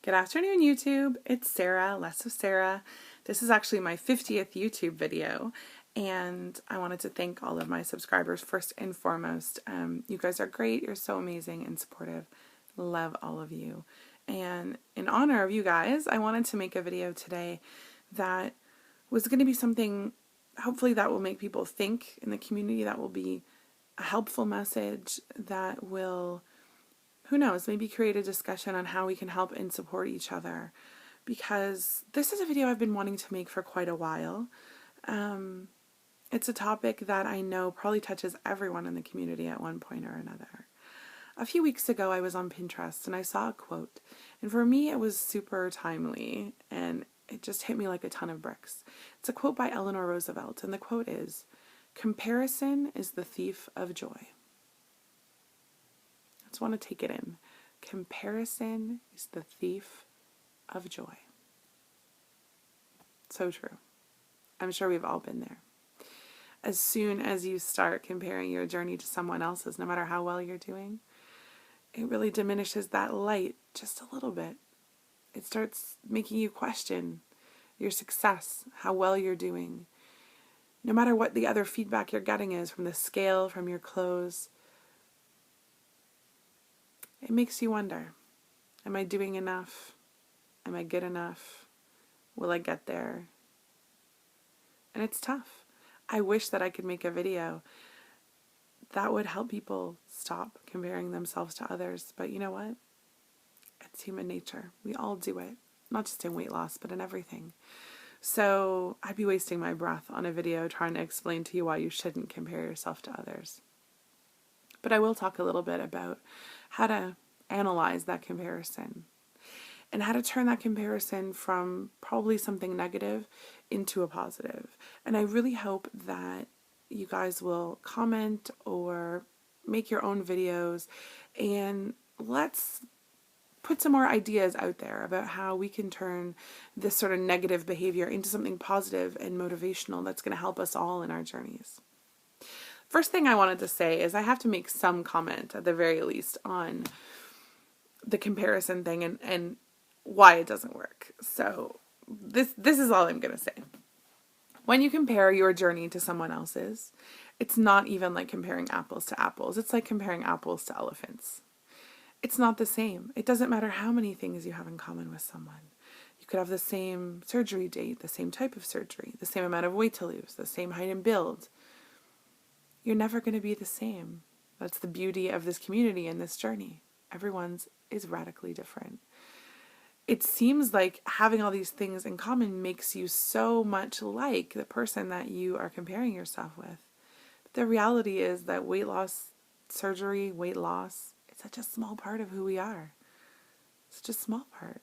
Good afternoon, YouTube. It's Sarah, LessOfSarah. This is actually my 50th YouTube video, and I wanted to thank all of my subscribers first and foremost. You guys are great. You're so amazing and supportive. Love all of you. And in honor of you guys, I wanted to make a video today that was going to be something, hopefully, that will make people think in the community, that will be a helpful message, that will, who knows, maybe create a discussion on how we can help and support each other, because this is a video I've been wanting to make for quite a while. It's a topic that I know probably touches everyone in the community at one point or another. A few weeks ago, I was on Pinterest and I saw a quote, and for me it was super timely and it just hit me like a ton of bricks. It's a quote by Eleanor Roosevelt, and the quote is, "Comparison is the thief of joy." I just want to take it in. Comparison is the thief of joy. So true. I'm sure we've all been there. As soon as you start comparing your journey to someone else's, no matter how well you're doing, it really diminishes that light just a little bit. It starts making you question your success, how well you're doing. No matter what the other feedback you're getting is from the scale, from your clothes, it makes you wonder, am I doing enough? Am I good enough? Will I get there? And it's tough. I wish that I could make a video that would help people stop comparing themselves to others. But you know what? It's human nature. We all do it. Not just in weight loss, but in everything. So I'd be wasting my breath on a video trying to explain to you why you shouldn't compare yourself to others. But I will talk a little bit about how to analyze that comparison and how to turn that comparison from probably something negative into a positive. And I really hope that you guys will comment or make your own videos, and let's put some more ideas out there about how we can turn this sort of negative behavior into something positive and motivational that's going to help us all in our journeys. First thing I wanted to say is I have to make some comment at the very least on the comparison thing and why it doesn't work. So this is all I'm going to say. When you compare your journey to someone else's, it's not even like comparing apples to apples. It's like comparing apples to elephants. It's not the same. It doesn't matter how many things you have in common with someone. You could have the same surgery date, the same type of surgery, the same amount of weight to lose, the same height and build. You're never going to be the same. That's the beauty of this community and this journey. Everyone's is radically different. It seems like having all these things in common makes you so much like the person that you are comparing yourself with. But the reality is that weight loss, surgery, weight loss, it's such a small part of who we are. Such a small part.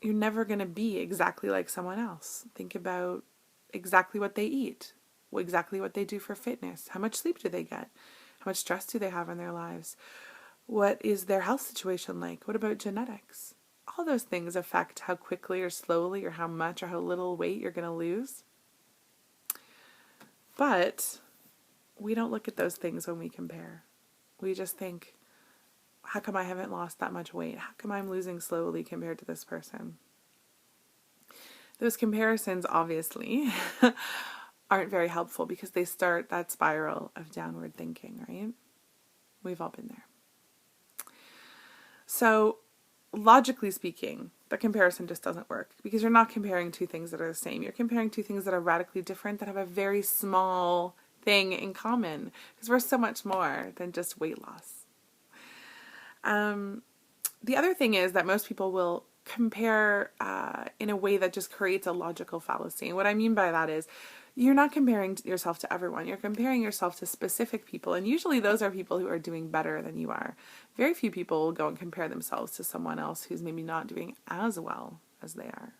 You're never going to be exactly like someone else. Think about exactly what they eat, exactly what they do for fitness. How much sleep do they get? How much stress do they have in their lives? What is their health situation like? What about genetics? All those things affect how quickly or slowly or how much or how little weight you're going to lose. But we don't look at those things when we compare. We just think, how come I haven't lost that much weight? How come I'm losing slowly compared to this person? Those comparisons obviously aren't very helpful because they start that spiral of downward thinking, right? We've all been there. So, logically speaking, the comparison just doesn't work because you're not comparing two things that are the same. You're comparing two things that are radically different that have a very small thing in common, because we're so much more than just weight loss. The other thing is that most people will compare in a way that just creates a logical fallacy. And what I mean by that is you're not comparing yourself to everyone. You're comparing yourself to specific people. And usually those are people who are doing better than you are. Very few people will go and compare themselves to someone else who's maybe not doing as well as they are.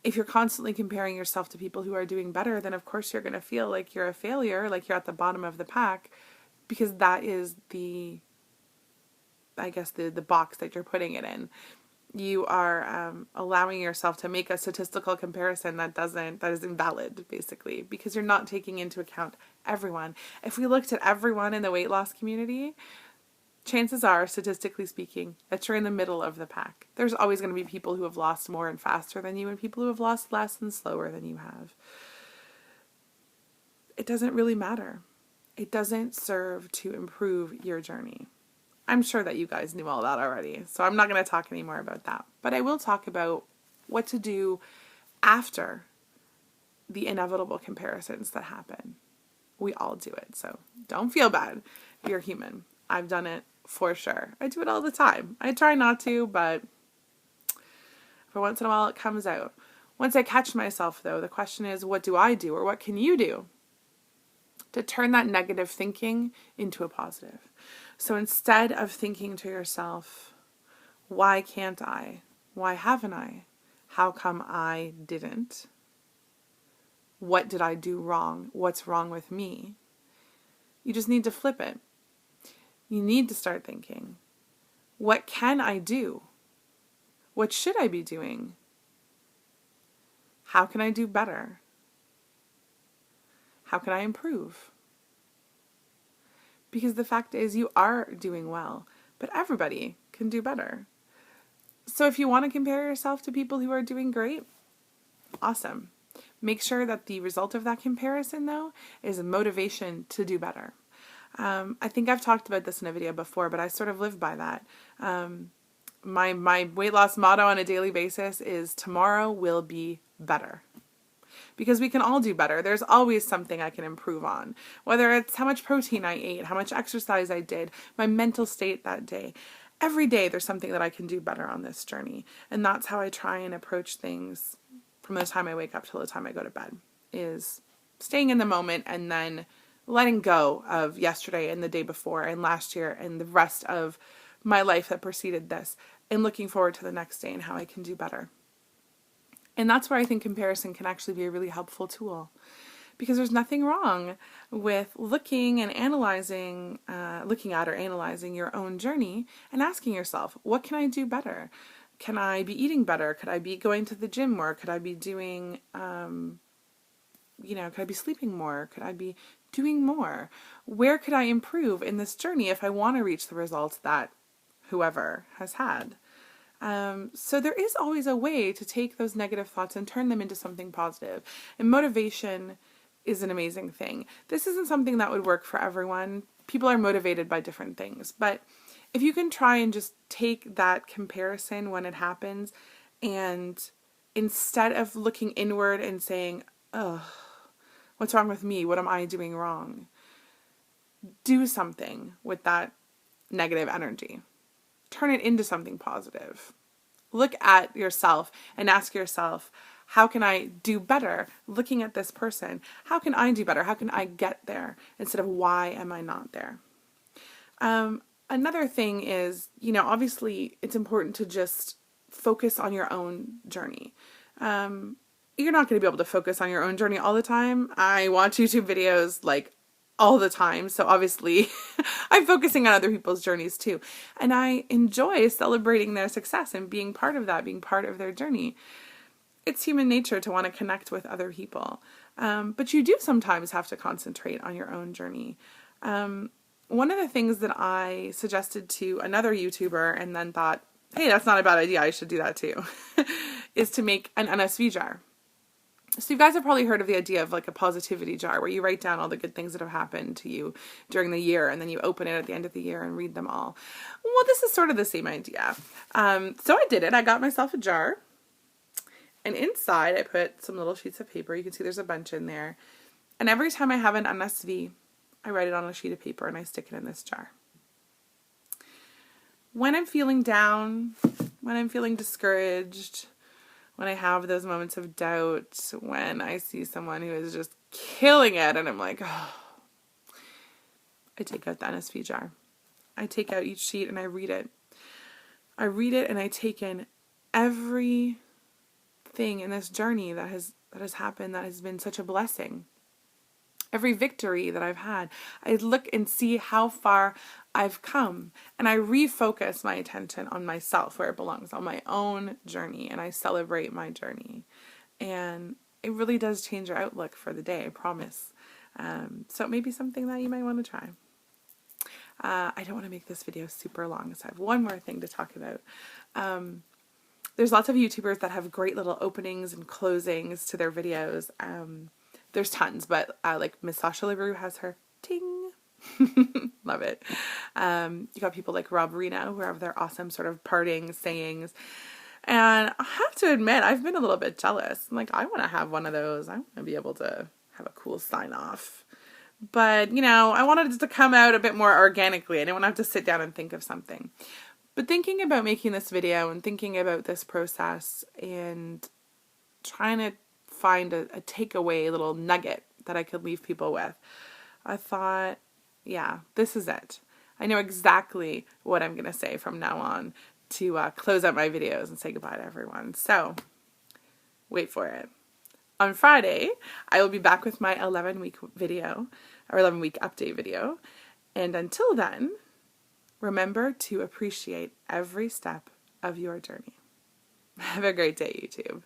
If you're constantly comparing yourself to people who are doing better, then of course you're going to feel like you're a failure, like you're at the bottom of the pack, because that is the box that you're putting it in. You are allowing yourself to make a statistical comparison that is invalid, basically, because you're not taking into account everyone. If we looked at everyone in the weight loss community, chances are, statistically speaking, that you're in the middle of the pack. There's always going to be people who have lost more and faster than you and people who have lost less and slower than you have. It doesn't really matter. It doesn't serve to improve your journey. I'm sure that you guys knew all that already, so I'm not going to talk anymore about that. But I will talk about what to do after the inevitable comparisons that happen. We all do it, so don't feel bad. You're human. I've done it for sure. I do it all the time. I try not to, but for once in a while it comes out. Once I catch myself, though, the question is, what do I do, or what can you do to turn that negative thinking into a positive? So instead of thinking to yourself, why can't I? Why haven't I? How come I didn't? What did I do wrong? What's wrong with me? You just need to flip it. You need to start thinking, what can I do? What should I be doing? How can I do better? How can I improve? Because the fact is, you are doing well, but everybody can do better. So if you want to compare yourself to people who are doing great, awesome. Make sure that the result of that comparison, though, is a motivation to do better. I think I've talked about this in a video before, but I sort of live by that. My weight loss motto on a daily basis is tomorrow will be better. Because we can all do better. There's always something I can improve on. Whether it's how much protein I ate, how much exercise I did, my mental state that day. Every day there's something that I can do better on this journey. And that's how I try and approach things from the time I wake up till the time I go to bed, is staying in the moment and then letting go of yesterday and the day before and last year and the rest of my life that preceded this, and looking forward to the next day and how I can do better. And that's where I think comparison can actually be a really helpful tool, because there's nothing wrong with looking at or analyzing your own journey and asking yourself, what can I do better? Can I be eating better? Could I be going to the gym more? Could I be doing, could I be sleeping more? Could I be doing more? Where could I improve in this journey if I want to reach the results that whoever has had? So there is always a way to take those negative thoughts and turn them into something positive. And motivation is an amazing thing. This isn't something that would work for everyone. People are motivated by different things. But if you can try and just take that comparison when it happens, and instead of looking inward and saying, oh, what's wrong with me? What am I doing wrong? Do something with that negative energy. Turn it into something positive. Look at yourself and ask yourself, how can I do better looking at this person? How can I do better? How can I get there? Instead of why am I not there? Another thing is, obviously it's important to just focus on your own journey. You're not going to be able to focus on your own journey all the time. I watch YouTube videos like all the time, so obviously I'm focusing on other people's journeys too. And I enjoy celebrating their success and being part of that, being part of their journey. It's human nature to want to connect with other people. But you do sometimes have to concentrate on your own journey. One of the things that I suggested to another YouTuber and then thought, hey, that's not a bad idea, I should do that too, is to make an NSV jar. So you guys have probably heard of the idea of like a positivity jar where you write down all the good things that have happened to you during the year and then you open it at the end of the year and read them all. Well, this is sort of the same idea. So I did it. I got myself a jar, and inside I put some little sheets of paper. You can see there's a bunch in there. And every time I have an NSV, I write it on a sheet of paper and I stick it in this jar. When I'm feeling down, when I'm feeling discouraged, when I have those moments of doubt, when I see someone who is just killing it and I'm like, oh, I take out the NSV jar. I take out each sheet and I read it. I read it and I take in everything in this journey that has happened, that has been such a blessing. Every victory that I've had. I look and see how far I've come, and I refocus my attention on myself where it belongs, on my own journey, and I celebrate my journey. And it really does change your outlook for the day, I promise. So it may be something that you might want to try. I don't want to make this video super long, so I have one more thing to talk about. There's lots of YouTubers that have great little openings and closings to their videos. There's tons, but like Miss Sasha LaRue has her ting. Love it. You got people like Rob Reno who have their awesome sort of parting sayings. And I have to admit, I've been a little bit jealous. I'm like, I want to have one of those. I want to be able to have a cool sign off. But, you know, I wanted it to come out a bit more organically. I didn't want to have to sit down and think of something. But thinking about making this video and thinking about this process and trying to find a takeaway little nugget that I could leave people with, I thought, yeah, this is it. I know exactly what I'm going to say from now on to close out my videos and say goodbye to everyone. So, wait for it. On Friday, I will be back with my 11-week video, or 11-week update video. And until then, remember to appreciate every step of your journey. Have a great day, YouTube.